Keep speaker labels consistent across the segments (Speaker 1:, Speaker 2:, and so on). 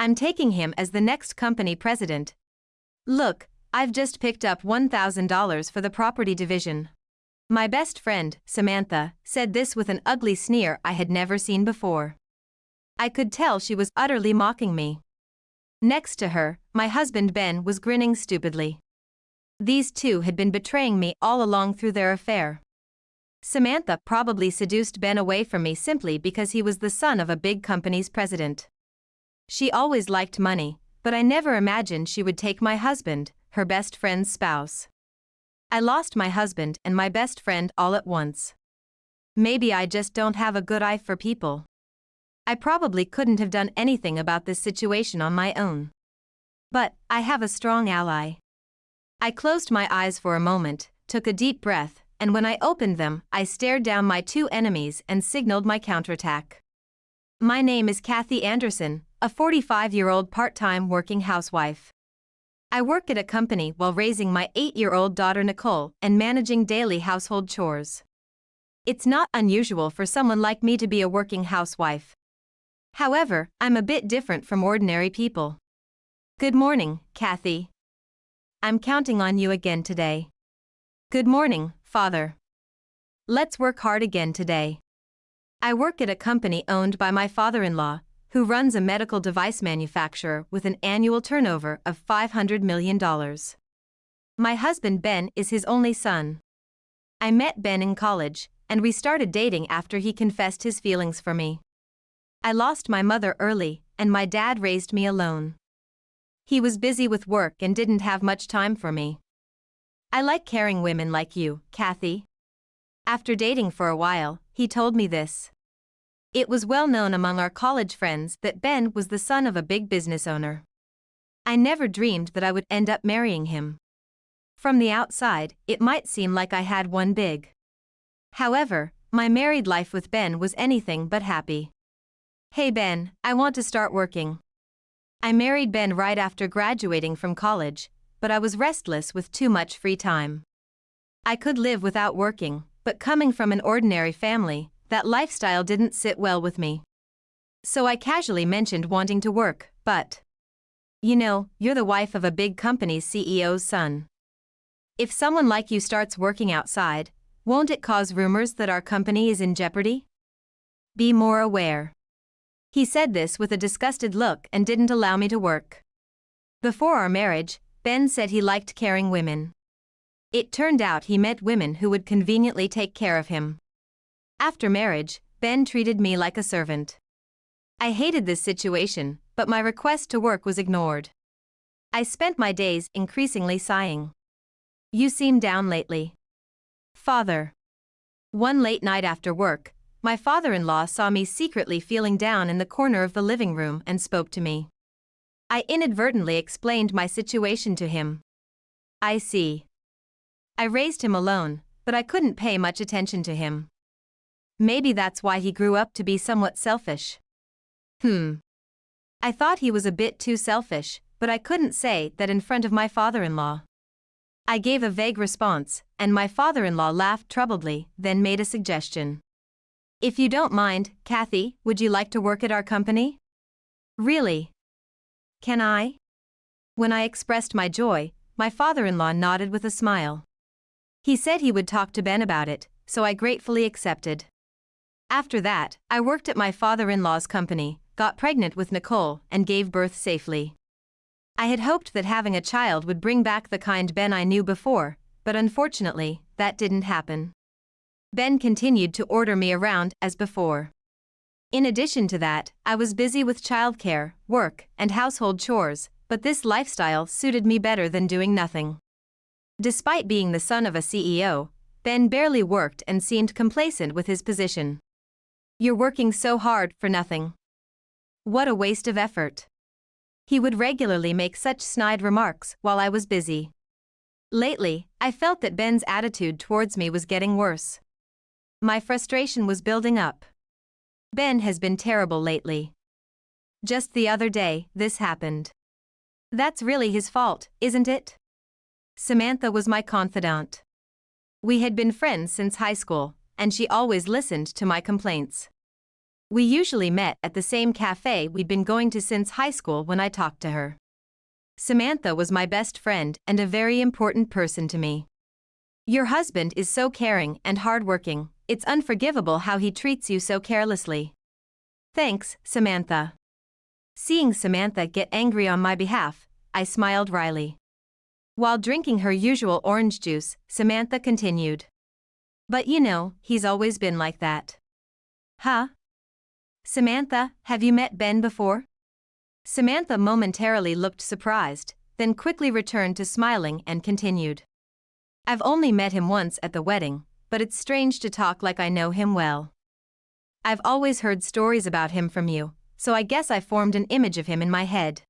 Speaker 1: I'm taking him as the next company president. Look, I've just picked up $1,000 for the property division. My best friend, Samantha, said this with an ugly sneer I had never seen before. I could tell she was utterly mocking me. Next to her, my husband Ben was grinning stupidly. These two had been betraying me all along through their affair. Samantha probably seduced Ben away from me simply because he was the son of a big company's president. She always liked money, but I never imagined she would take my husband, her best friend's spouse. I lost my husband and my best friend all at once. Maybe I just don't have a good eye for people. I probably couldn't have done anything about this situation on my own. But I have a strong ally. I closed my eyes for a moment, took a deep breath, and when I opened them, I stared down my two enemies and signaled my counterattack. My name is Kathy Anderson, a 45-year-old part-time working housewife. I work at a company while raising my 8-year-old daughter Nicole and managing daily household chores. It's not unusual for someone like me to be a working housewife. However, I'm a bit different from ordinary people. Good morning, Kathy. I'm counting on you again today. Good morning, Father. Let's work hard again today. I work at a company owned by my father-in-law, who runs a medical device manufacturer with an annual turnover of $500 million. My husband Ben is his only son. I met Ben in college, and we started dating after he confessed his feelings for me. I lost my mother early, and my dad raised me alone. He was busy with work and didn't have much time for me. I like caring women like you, Kathy. After dating for a while, he told me this. It was well known among our college friends that Ben was the son of a big business owner. I never dreamed that I would end up marrying him. From the outside, it might seem like I had one big. However, my married life with Ben was anything but happy. Hey Ben, I want to start working. I married Ben right after graduating from college, but I was restless with too much free time. I could live without working, but coming from an ordinary family, that lifestyle didn't sit well with me. So I casually mentioned wanting to work, but you know, you're the wife of a big company's CEO's son. If someone like you starts working outside, won't it cause rumors that our company is in jeopardy? Be more aware. He said this with a disgusted look and didn't allow me to work. Before our marriage, Ben said he liked caring women. It turned out he meant women who would conveniently take care of him. After marriage, Ben treated me like a servant. I hated this situation, but my request to work was ignored. I spent my days increasingly sighing. You seem down lately. Father. One late night after work, my father-in-law saw me secretly feeling down in the corner of the living room and spoke to me. I inadvertently explained my situation to him. I see. I raised him alone, but I couldn't pay much attention to him. Maybe that's why he grew up to be somewhat selfish. I thought he was a bit too selfish, but I couldn't say that in front of my father-in-law. I gave a vague response, and my father-in-law laughed troubledly, then made a suggestion. If you don't mind, Kathy, would you like to work at our company? Really? Can I? When I expressed my joy, my father-in-law nodded with a smile. He said he would talk to Ben about it, so I gratefully accepted. After that, I worked at my father-in-law's company, got pregnant with Nicole, and gave birth safely. I had hoped that having a child would bring back the kind Ben I knew before, but unfortunately, that didn't happen. Ben continued to order me around as before. In addition to that, I was busy with childcare, work, and household chores, but this lifestyle suited me better than doing nothing. Despite being the son of a CEO, Ben barely worked and seemed complacent with his position. You're working so hard for nothing. What a waste of effort. He would regularly make such snide remarks while I was busy. Lately, I felt that Ben's attitude towards me was getting worse. My frustration was building up. Ben has been terrible lately. Just the other day, this happened. That's really his fault, isn't it? Samantha was my confidant. We had been friends since high school, and she always listened to my complaints. We usually met at the same cafe we'd been going to since high school when I talked to her. Samantha was my best friend and a very important person to me. Your husband is so caring and hardworking, it's unforgivable how he treats you so carelessly. Thanks, Samantha. Seeing Samantha get angry on my behalf, I smiled wryly. While drinking her usual orange juice, Samantha continued. But you know, he's always been like that. Huh? Samantha, have you met Ben before? Samantha momentarily looked surprised, then quickly returned to smiling and continued. I've only met him once at the wedding, but it's strange to talk like I know him well. I've always heard stories about him from you, so I guess I formed an image of him in my head.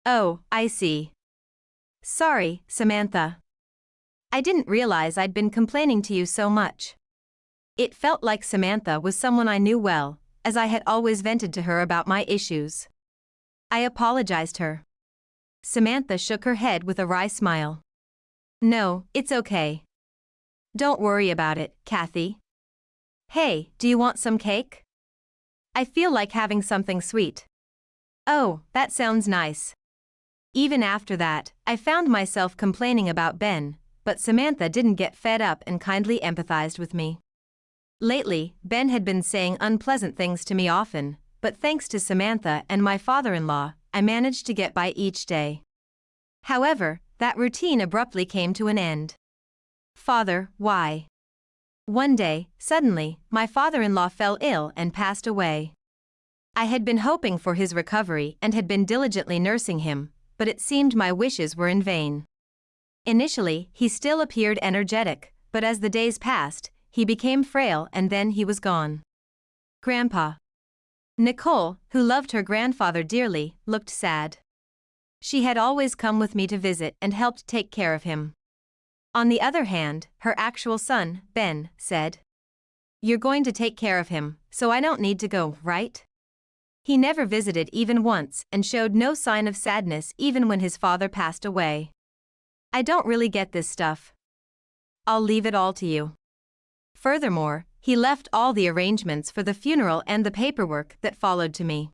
Speaker 1: Oh, I see. Sorry, Samantha. I didn't realize I'd been complaining to you so much. It felt like Samantha was someone I knew well, as I had always vented to her about my issues. I apologized her. Samantha shook her head with a wry smile. No, it's okay. Don't worry about it, Kathy. Hey, do you want some cake? I feel like having something sweet. Oh, that sounds nice. Even after that, I found myself complaining about Ben, but Samantha didn't get fed up and kindly empathized with me. Lately, Ben had been saying unpleasant things to me often, but thanks to Samantha and my father-in-law, I managed to get by each day. However, that routine abruptly came to an end. Father, why? One day, suddenly, my father-in-law fell ill and passed away. I had been hoping for his recovery and had been diligently nursing him, but it seemed my wishes were in vain. Initially, he still appeared energetic, but as the days passed, he became frail and then he was gone. Grandpa. Nicole, who loved her grandfather dearly, looked sad. She had always come with me to visit and helped take care of him. On the other hand, her actual son, Ben, said, "You're going to take care of him, so I don't need to go, right?" He never visited even once and showed no sign of sadness even when his father passed away. I don't really get this stuff. I'll leave it all to you. Furthermore, he left all the arrangements for the funeral and the paperwork that followed to me.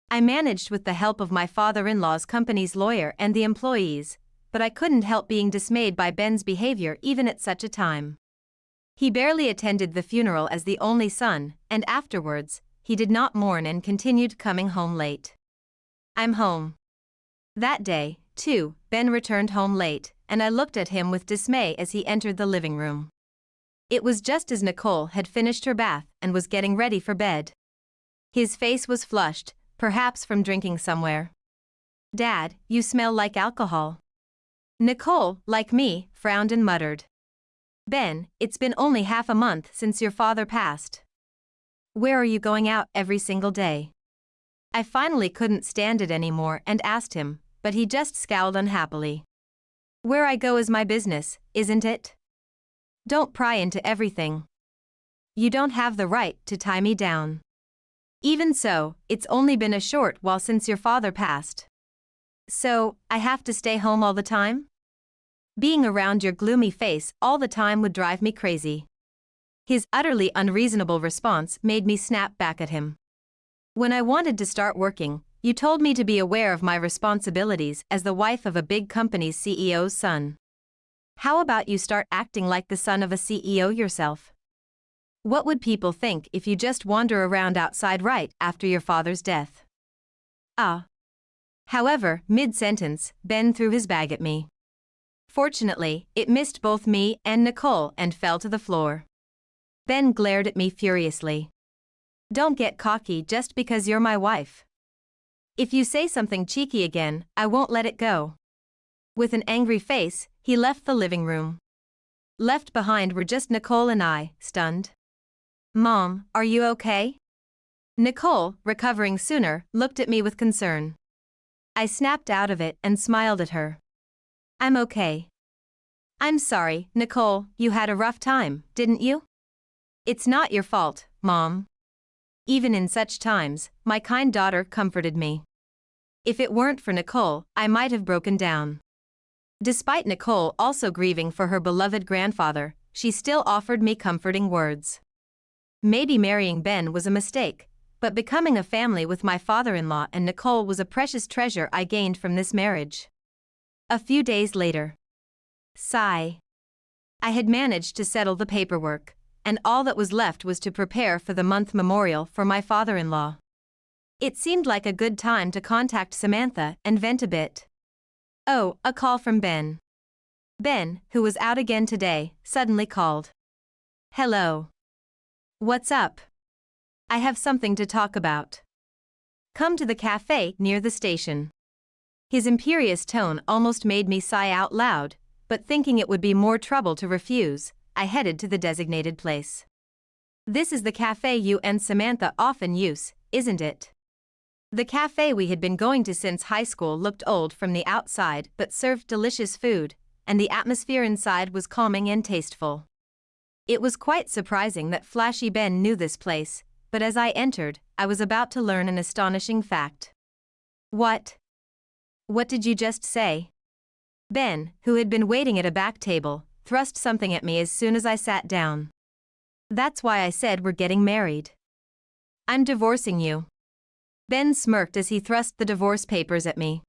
Speaker 1: I managed with the help of my father-in-law's company's lawyer and the employees, but I couldn't help being dismayed by Ben's behavior even at such a time. He barely attended the funeral as the only son, and afterwards, he did not mourn and continued coming home late. I'm home. That day, too, Ben returned home late, and I looked at him with dismay as he entered the living room. It was just as Nicole had finished her bath and was getting ready for bed. His face was flushed, perhaps from drinking somewhere. Dad, you smell like alcohol. Nicole, like me, frowned and muttered. Ben, it's been only half a month since your father passed. Where are you going out every single day? I finally couldn't stand it anymore and asked him, but he just scowled unhappily. Where I go is my business, isn't it? Don't pry into everything. You don't have the right to tie me down. Even so, it's only been a short while since your father passed. So, I have to stay home all the time? Being around your gloomy face all the time would drive me crazy. His utterly unreasonable response made me snap back at him. When I wanted to start working, you told me to be aware of my responsibilities as the wife of a big company's CEO's son. How about you start acting like the son of a CEO yourself? What would people think if you just wander around outside right after your father's death? Ah. However, mid-sentence, Ben threw his bag at me. Fortunately, it missed both me and Nicole and fell to the floor. Ben glared at me furiously. Don't get cocky just because you're my wife. If you say something cheeky again, I won't let it go. With an angry face, he left the living room. Left behind were just Nicole and I, stunned. Mom, are you okay? Nicole, recovering sooner, looked at me with concern. I snapped out of it and smiled at her. I'm okay. I'm sorry, Nicole, you had a rough time, didn't you? It's not your fault, Mom. Even in such times, my kind daughter comforted me. If it weren't for Nicole, I might have broken down. Despite Nicole also grieving for her beloved grandfather, she still offered me comforting words. Maybe marrying Ben was a mistake, but becoming a family with my father-in-law and Nicole was a precious treasure I gained from this marriage. A few days later. Sigh. I had managed to settle the paperwork, and all that was left was to prepare for the month memorial for my father-in-law. It seemed like a good time to contact Samantha and vent a bit. Oh, a call from Ben. Ben, who was out again today, suddenly called. Hello. What's up? I have something to talk about. Come to the cafe near the station. His imperious tone almost made me sigh out loud, but thinking it would be more trouble to refuse, I headed to the designated place. This is the cafe you and Samantha often use, isn't it? The cafe we had been going to since high school looked old from the outside but served delicious food, and the atmosphere inside was calming and tasteful. It was quite surprising that Flashy Ben knew this place, but as I entered, I was about to learn an astonishing fact. What? What did you just say? Ben, who had been waiting at a back table, thrust something at me as soon as I sat down. That's why I said we're getting married. I'm divorcing you. Ben smirked as he thrust the divorce papers at me.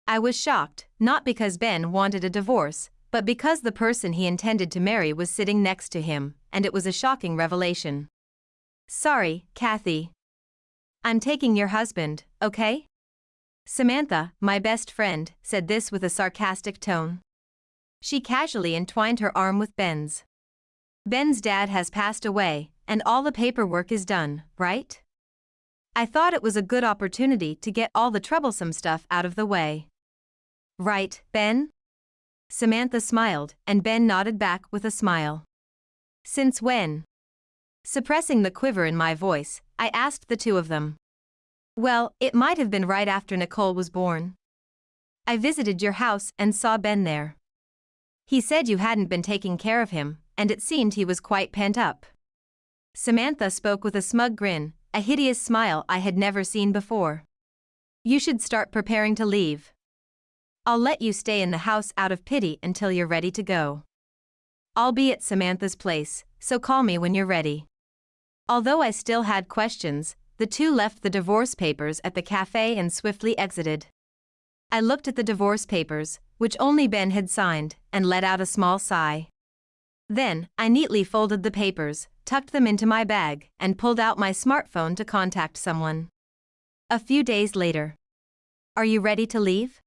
Speaker 1: I was shocked, not because Ben wanted a divorce, but because the person he intended to marry was sitting next to him, and it was a shocking revelation. Sorry, Kathy. I'm taking your husband, okay? Samantha, my best friend, said this with a sarcastic tone. She casually entwined her arm with Ben's. Ben's dad has passed away, and all the paperwork is done, right? I thought it was a good opportunity to get all the troublesome stuff out of the way. Right, Ben? Samantha smiled, and Ben nodded back with a smile. Since when? Suppressing the quiver in my voice, I asked the two of them. Well, it might have been right after Nicole was born. I visited your house and saw Ben there. He said you hadn't been taking care of him, and it seemed he was quite pent up. Samantha spoke with a smug grin, a hideous smile I had never seen before. You should start preparing to leave. I'll let you stay in the house out of pity until you're ready to go. I'll be at Samantha's place, so call me when you're ready. Although I still had questions, the two left the divorce papers at the cafe and swiftly exited. I looked at the divorce papers, which only Ben had signed, and let out a small sigh. Then, I neatly folded the papers, tucked them into my bag, and pulled out my smartphone to contact someone. A few days later. Are you ready to leave?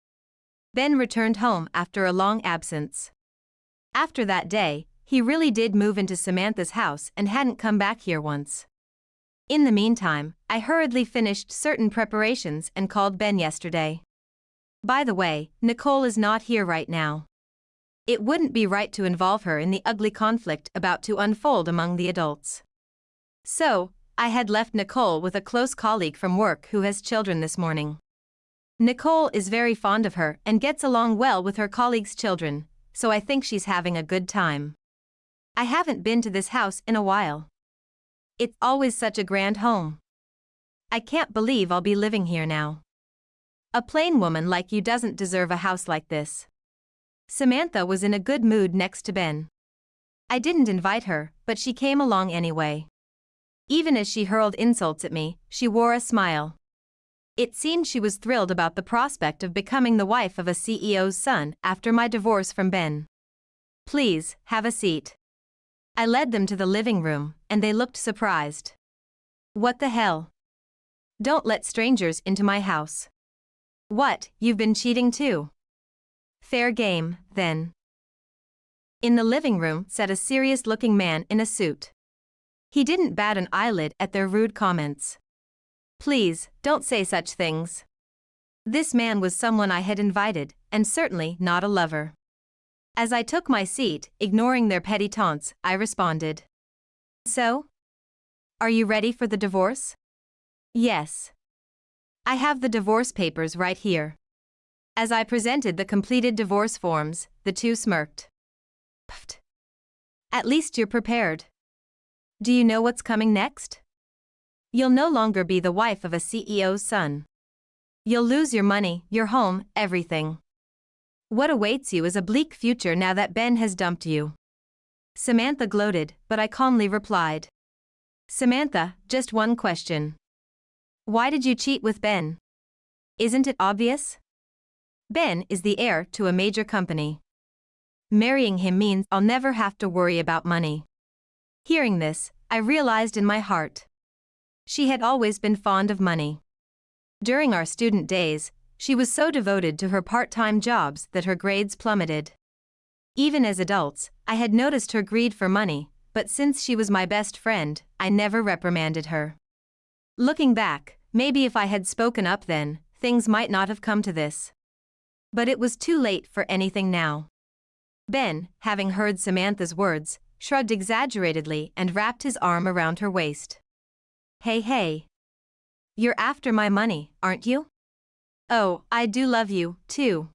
Speaker 1: Ben returned home after a long absence. After that day, he really did move into Samantha's house and hadn't come back here once. In the meantime, I hurriedly finished certain preparations and called Ben yesterday. By the way, Nicole is not here right now. It wouldn't be right to involve her in the ugly conflict about to unfold among the adults. So, I had left Nicole with a close colleague from work who has children this morning. Nicole is very fond of her and gets along well with her colleague's children, so I think she's having a good time. I haven't been to this house in a while. It's always such a grand home. I can't believe I'll be living here now. A plain woman like you doesn't deserve a house like this. Samantha was in a good mood next to Ben. I didn't invite her, but she came along anyway. Even as she hurled insults at me, she wore a smile. It seemed she was thrilled about the prospect of becoming the wife of a CEO's son after my divorce from Ben. Please, have a seat. I led them to the living room, and they looked surprised. What the hell? Don't let strangers into my house. What, you've been cheating too? Fair game, then. In the living room sat a serious-looking man in a suit. He didn't bat an eyelid at their rude comments. Please, don't say such things. This man was someone I had invited, and certainly not a lover. As I took my seat, ignoring their petty taunts, I responded. So? Are you ready for the divorce? Yes. I have the divorce papers right here. As I presented the completed divorce forms, the two smirked. Pfft. At least you're prepared. Do you know what's coming next? You'll no longer be the wife of a CEO's son. You'll lose your money, your home, everything. What awaits you is a bleak future now that Ben has dumped you. Samantha gloated, but I calmly replied. Samantha, just one question. Why did you cheat with Ben? Isn't it obvious? Ben is the heir to a major company. Marrying him means I'll never have to worry about money. Hearing this, I realized in my heart. She had always been fond of money. During our student days, she was so devoted to her part-time jobs that her grades plummeted. Even as adults, I had noticed her greed for money, but since she was my best friend, I never reprimanded her. Looking back, maybe if I had spoken up then, things might not have come to this. But it was too late for anything now. Ben, having heard Samantha's words, shrugged exaggeratedly and wrapped his arm around her waist. Hey. You're after my money, aren't you? Oh, I do love you, too.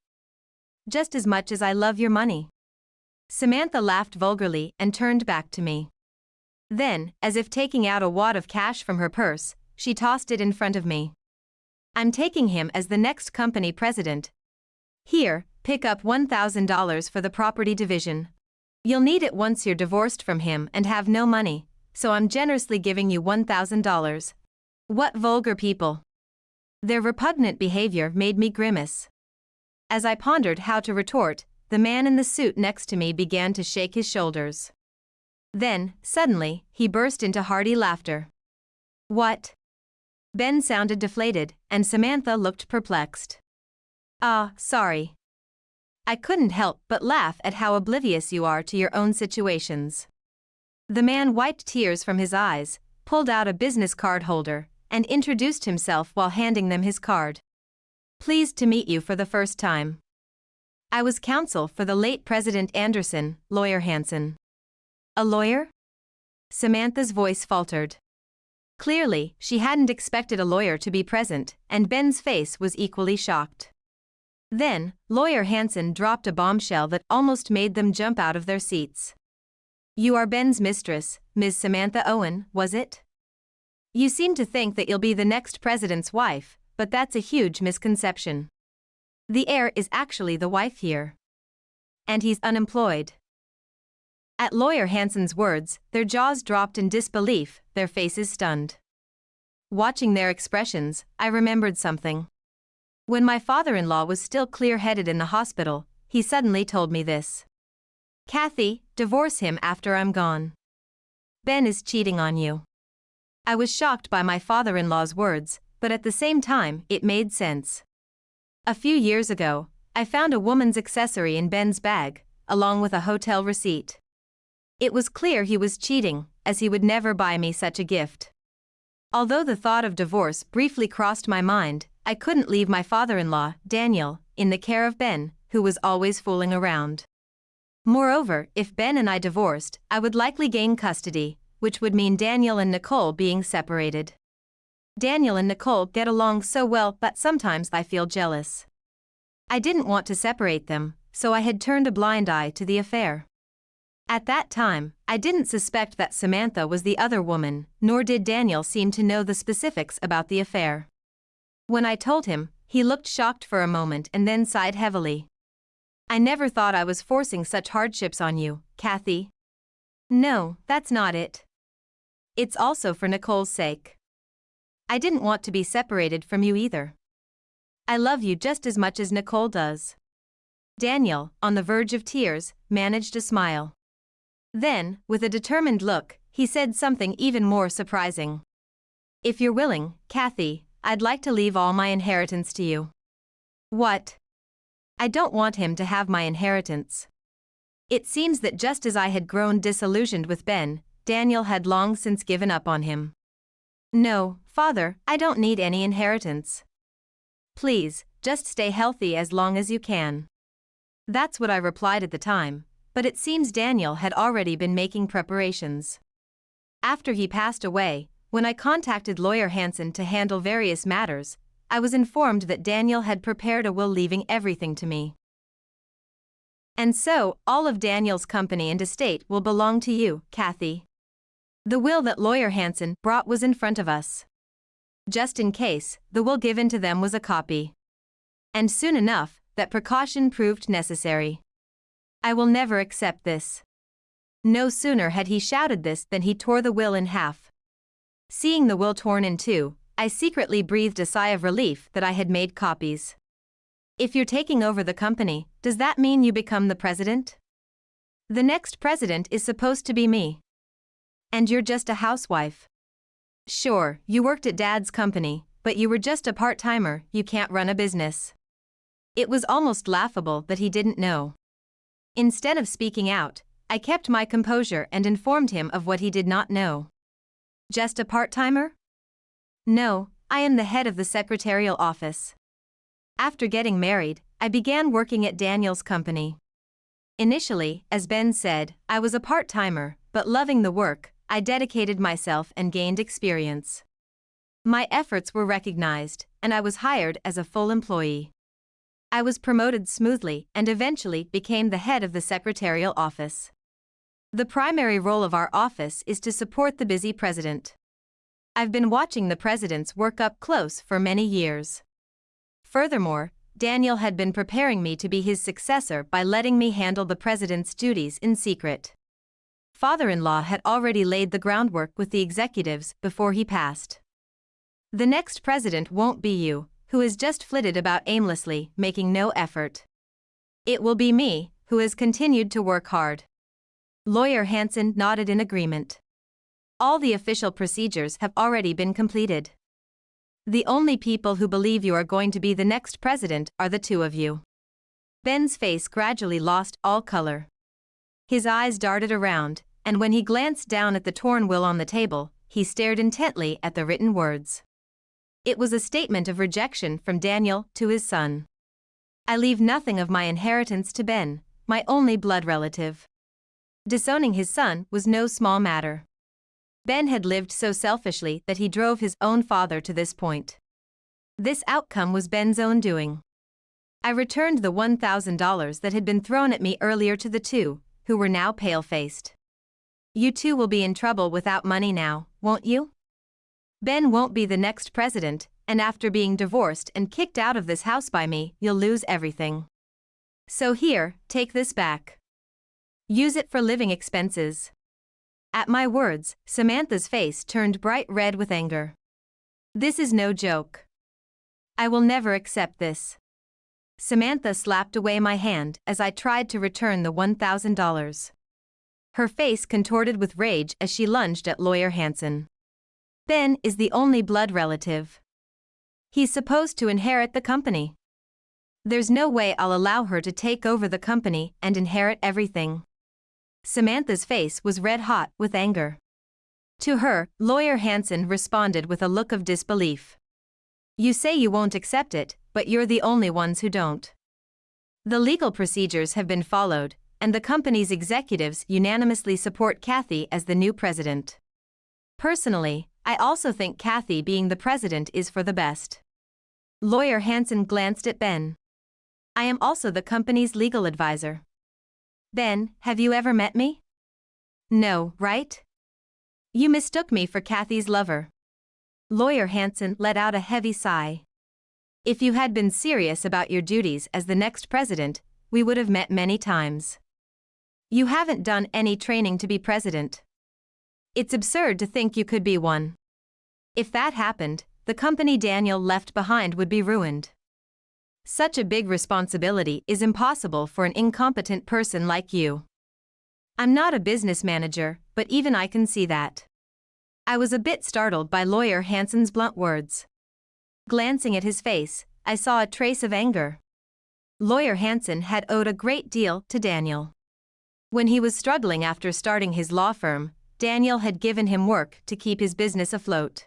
Speaker 1: Just as much as I love your money. Samantha laughed vulgarly and turned back to me. Then, as if taking out a wad of cash from her purse, she tossed it in front of me. I'm taking him as the next company president. Here, pick up $1,000 for the property division. You'll need it once you're divorced from him and have no money, so I'm generously giving you $1,000. What vulgar people! Their repugnant behavior made me grimace. As I pondered how to retort, the man in the suit next to me began to shake his shoulders. Then, suddenly, he burst into hearty laughter. What? Ben sounded deflated, and Samantha looked perplexed. Sorry. I couldn't help but laugh at how oblivious you are to your own situations. The man wiped tears from his eyes, pulled out a business card holder, and introduced himself while handing them his card. Pleased to meet you for the first time. I was counsel for the late President Anderson, Lawyer Hansen. A lawyer? Samantha's voice faltered. Clearly, she hadn't expected a lawyer to be present, and Ben's face was equally shocked. Then, Lawyer Hansen dropped a bombshell that almost made them jump out of their seats. You are Ben's mistress, Ms. Samantha Owen, was it? You seem to think that you'll be the next president's wife, but that's a huge misconception. The heir is actually the wife here. And he's unemployed. At Lawyer Hansen's words, their jaws dropped in disbelief, their faces stunned. Watching their expressions, I remembered something. When my father-in-law was still clear-headed in the hospital, he suddenly told me this. Kathy, divorce him after I'm gone. Ben is cheating on you. I was shocked by my father-in-law's words, but at the same time, it made sense. A few years ago, I found a woman's accessory in Ben's bag, along with a hotel receipt. It was clear he was cheating, as he would never buy me such a gift. Although the thought of divorce briefly crossed my mind, I couldn't leave my father-in-law, Daniel, in the care of Ben, who was always fooling around. Moreover, if Ben and I divorced, I would likely gain custody, which would mean Daniel and Nicole being separated. Daniel and Nicole get along so well, but sometimes I feel jealous. I didn't want to separate them, so I had turned a blind eye to the affair. At that time, I didn't suspect that Samantha was the other woman, nor did Daniel seem to know the specifics about the affair. When I told him, he looked shocked for a moment and then sighed heavily. I never thought I was forcing such hardships on you, Kathy. No, that's not it. It's also for Nicole's sake. I didn't want to be separated from you either. I love you just as much as Nicole does. Daniel, on the verge of tears, managed a smile. Then, with a determined look, he said something even more surprising. If you're willing, Kathy, I'd like to leave all my inheritance to you. What? I don't want him to have my inheritance. It seems that just as I had grown disillusioned with Ben, Daniel had long since given up on him. No, Father, I don't need any inheritance. Please, just stay healthy as long as you can. That's what I replied at the time, but it seems Daniel had already been making preparations. After he passed away, when I contacted Lawyer Hansen to handle various matters, I was informed that Daniel had prepared a will leaving everything to me. And so, all of Daniel's company and estate will belong to you, Kathy. The will that Lawyer Hansen brought was in front of us. Just in case, the will given to them was a copy. And soon enough, that precaution proved necessary. I will never accept this. No sooner had he shouted this than he tore the will in half. Seeing the will torn in two, I secretly breathed a sigh of relief that I had made copies. If you're taking over the company, does that mean you become the president? The next president is supposed to be me. And you're just a housewife. Sure, you worked at Dad's company, but you were just a part-timer, you can't run a business. It was almost laughable that he didn't know. Instead of speaking out, I kept my composure and informed him of what he did not know. Just a part-timer? No, I am the head of the secretarial office. After getting married, I began working at Daniel's company. Initially, as Ben said, I was a part-timer, but loving the work, I dedicated myself and gained experience. My efforts were recognized, and I was hired as a full employee. I was promoted smoothly and eventually became the head of the secretarial office. The primary role of our office is to support the busy president. I've been watching the president's work up close for many years. Furthermore, Daniel had been preparing me to be his successor by letting me handle the president's duties in secret. Father-in-law had already laid the groundwork with the executives before he passed. The next president won't be you, who has just flitted about aimlessly, making no effort. It will be me, who has continued to work hard. Lawyer Hansen nodded in agreement. All the official procedures have already been completed. The only people who believe you are going to be the next president are the two of you. Ben's face gradually lost all color. His eyes darted around, and when he glanced down at the torn will on the table, he stared intently at the written words. It was a statement of rejection from Daniel to his son. I leave nothing of my inheritance to Ben, my only blood relative. Disowning his son was no small matter. Ben had lived so selfishly that he drove his own father to this point. This outcome was Ben's own doing. I returned the $1,000 that had been thrown at me earlier to the two, who were now pale-faced. You two will be in trouble without money now, won't you? Ben won't be the next president, and after being divorced and kicked out of this house by me, you'll lose everything. So here, take this back. Use it for living expenses. At my words, Samantha's face turned bright red with anger. This is no joke. I will never accept this. Samantha slapped away my hand as I tried to return the $1,000. Her face contorted with rage as she lunged at Lawyer Hansen. Ben is the only blood relative. He's supposed to inherit the company. There's no way I'll allow her to take over the company and inherit everything. Samantha's face was red-hot with anger. To her, Lawyer Hansen responded with a look of disbelief. You say you won't accept it, but you're the only ones who don't. The legal procedures have been followed, and the company's executives unanimously support Kathy as the new president. Personally, I also think Kathy being the president is for the best. Lawyer Hansen glanced at Ben. I am also the company's legal advisor. Ben, have you ever met me? No, right? You mistook me for Kathy's lover. Lawyer Hansen let out a heavy sigh. If you had been serious about your duties as the next president, we would have met many times. You haven't done any training to be president. It's absurd to think you could be one. If that happened, the company Daniel left behind would be ruined. Such a big responsibility is impossible for an incompetent person like you. I'm not a business manager, but even I can see that. I was a bit startled by Lawyer Hansen's blunt words. Glancing at his face, I saw a trace of anger. Lawyer Hansen had owed a great deal to Daniel. When he was struggling after starting his law firm, Daniel had given him work to keep his business afloat.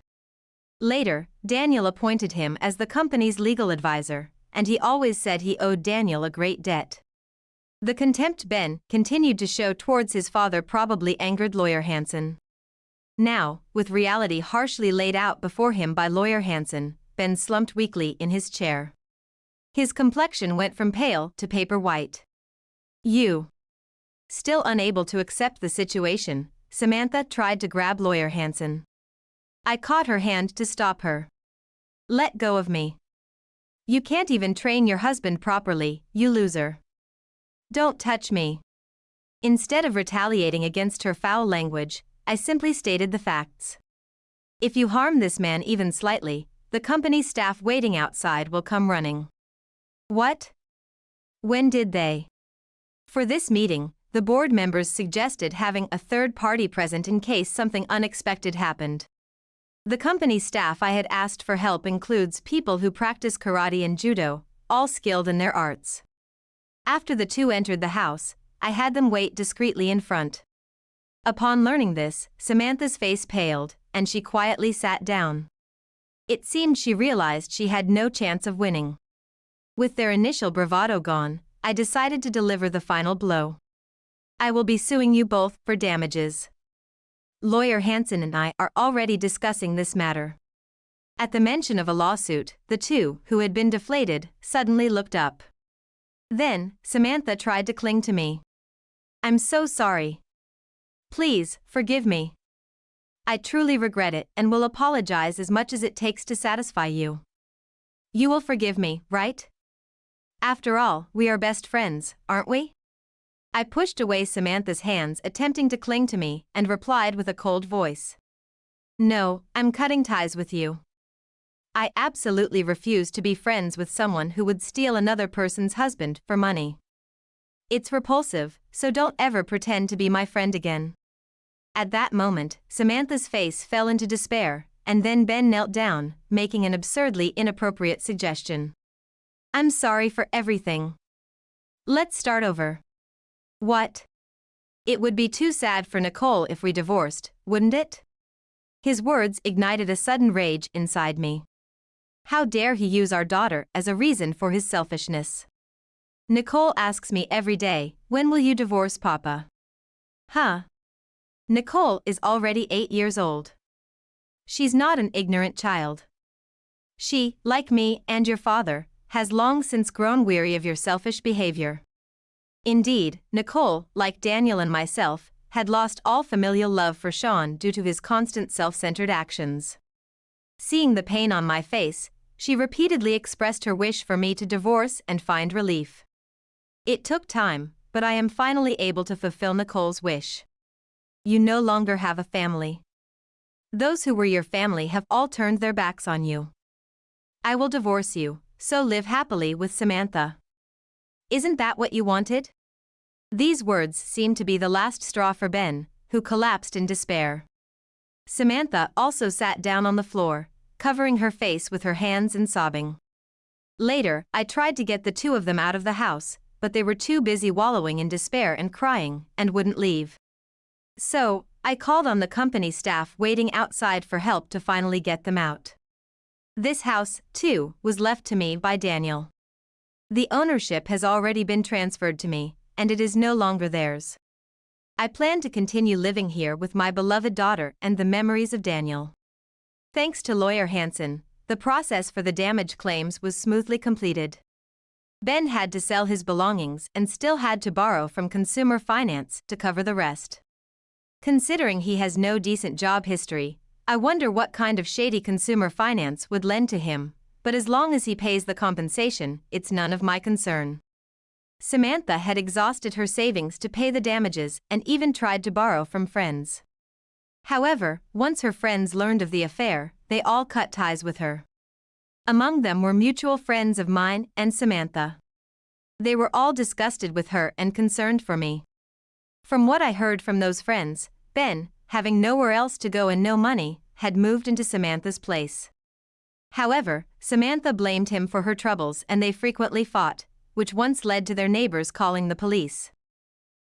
Speaker 1: Later, Daniel appointed him as the company's legal advisor, and he always said he owed Daniel a great debt. The contempt Ben continued to show towards his father probably angered Lawyer Hansen. Now, with reality harshly laid out before him by Lawyer Hansen, Ben slumped weakly in his chair. His complexion went from pale to paper white. You. Still unable to accept the situation, Samantha tried to grab Lawyer Hansen. I caught her hand to stop her. Let go of me. You can't even train your husband properly, you loser. Don't touch me. Instead of retaliating against her foul language, I simply stated the facts. If you harm this man even slightly, the company staff waiting outside will come running. What? When did they? For this meeting, the board members suggested having a third party present in case something unexpected happened. The company staff I had asked for help includes people who practice karate and judo, all skilled in their arts. After the two entered the house, I had them wait discreetly in front. Upon learning this, Samantha's face paled, and she quietly sat down. It seemed she realized she had no chance of winning. With their initial bravado gone, I decided to deliver the final blow. I will be suing you both for damages. Lawyer Hansen and I are already discussing this matter. At the mention of a lawsuit, the two, who had been deflated, suddenly looked up. Then, Samantha tried to cling to me. I'm so sorry. Please, forgive me. I truly regret it and will apologize as much as it takes to satisfy you. You will forgive me, right? After all, we are best friends, aren't we? I pushed away Samantha's hands, attempting to cling to me, and replied with a cold voice. No, I'm cutting ties with you. I absolutely refuse to be friends with someone who would steal another person's husband for money. It's repulsive, so don't ever pretend to be my friend again. At that moment, Samantha's face fell into despair, and then Ben knelt down, making an absurdly inappropriate suggestion. I'm sorry for everything. Let's start over. What? It would be too sad for Nicole if we divorced, wouldn't it? His words ignited a sudden rage inside me. How dare he use our daughter as a reason for his selfishness? Nicole asks me every day, when will you divorce Papa? Huh? Nicole is already 8 years old. She's not an ignorant child. She, like me and your father, has long since grown weary of your selfish behavior. Indeed, Nicole, like Daniel and myself, had lost all familial love for Sean due to his constant self-centered actions. Seeing the pain on my face, she repeatedly expressed her wish for me to divorce and find relief. It took time, but I am finally able to fulfill Nicole's wish. You no longer have a family. Those who were your family have all turned their backs on you. I will divorce you, so live happily with Samantha. Isn't that what you wanted? These words seemed to be the last straw for Ben, who collapsed in despair. Samantha also sat down on the floor, covering her face with her hands and sobbing. Later, I tried to get the two of them out of the house, but they were too busy wallowing in despair and crying, and wouldn't leave. So, I called on the company staff waiting outside for help to finally get them out. This house, too, was left to me by Daniel. The ownership has already been transferred to me, and it is no longer theirs. I plan to continue living here with my beloved daughter and the memories of Daniel. Thanks to Lawyer Hansen, the process for the damage claims was smoothly completed. Ben had to sell his belongings and still had to borrow from consumer finance to cover the rest. Considering he has no decent job history, I wonder what kind of shady consumer finance would lend to him, but as long as he pays the compensation, it's none of my concern. Samantha had exhausted her savings to pay the damages and even tried to borrow from friends. However, once her friends learned of the affair, they all cut ties with her. Among them were mutual friends of mine and Samantha. They were all disgusted with her and concerned for me. From what I heard from those friends, Ben, having nowhere else to go and no money, had moved into Samantha's place. However, Samantha blamed him for her troubles and they frequently fought, which once led to their neighbors calling the police.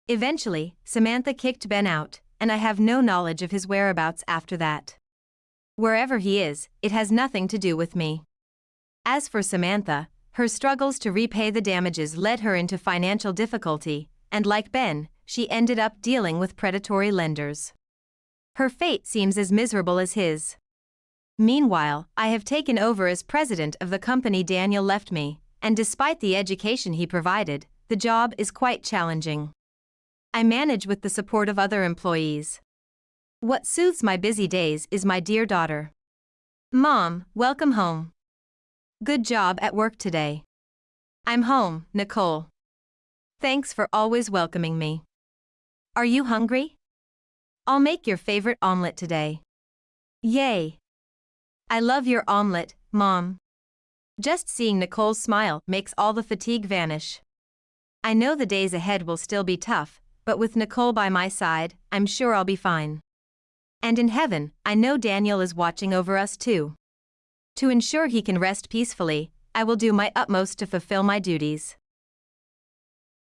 Speaker 1: Eventually, Samantha kicked Ben out, and I have no knowledge of his whereabouts after that. Wherever he is, it has nothing to do with me. As for Samantha, her struggles to repay the damages led her into financial difficulty, and like Ben, she ended up dealing with predatory lenders. Her fate seems as miserable as his. Meanwhile, I have taken over as president of the company Daniel left me, and despite the education he provided, the job is quite challenging. I manage with the support of other employees. What soothes my busy days is my dear daughter. Mom, welcome home. Good job at work today. I'm home, Nicole. Thanks for always welcoming me. Are you hungry? I'll make your favorite omelet today. Yay! I love your omelet, Mom. Just seeing Nicole's smile makes all the fatigue vanish. I know the days ahead will still be tough, but with Nicole by my side, I'm sure I'll be fine. And in heaven, I know Daniel is watching over us too. To ensure he can rest peacefully, I will do my utmost to fulfill my duties.